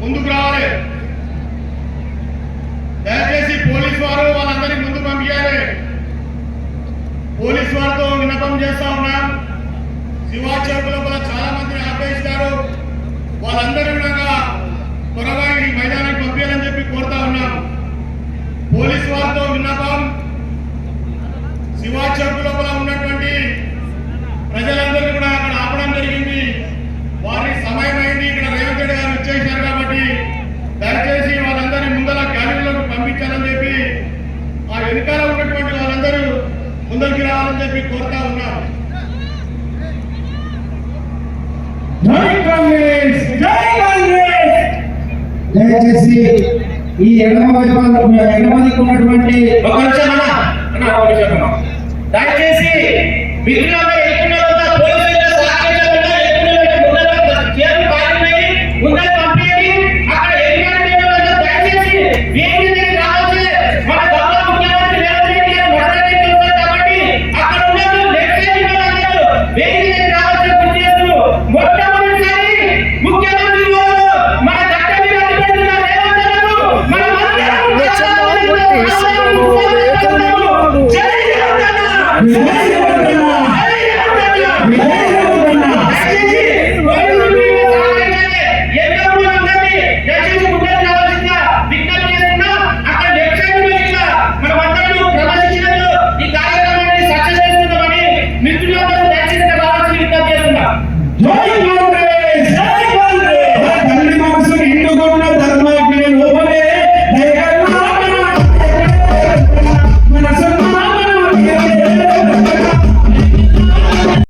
ముందుకు రావాలి. దయచేసి పోలీసు వారు వాళ్ళందరినీ ముందు పంపించాలి. పోలీసు వారితో విన్నపం చేస్తా ఉన్నాం. శివాచౌక్ లోపల చాలా మందిని ఆపేస్తారు. వాళ్ళందరూ త్వరగా ఈ మైదానానికి పంపించాలని చెప్పి కోరుతా ఉన్నాం. పోలీసు వారితో విన్నపం, శివాచౌక్ లోపల ఉన్నటువంటి ప్రజలందరినీ కూడా అక్కడ ఆపడం జరిగింది. వారి సమయం అయింది. ఇక్కడ రేవంత్ రెడ్డి గారు వచ్చేసారు కాబట్టి దయచేసి వాళ్ళందరినీ ముందర గ్యాలరీలోకి పంపించాలని చెప్పి ఆ వెనుకాల ఉన్నటువంటి వాళ్ళందరూ ముందరికి రావాలని చెప్పి కోరుతా ఉన్నాం. దయచేసి ఈ ఎడమదికి ఉన్నటువంటి దయచేసి మిత్రులందరూ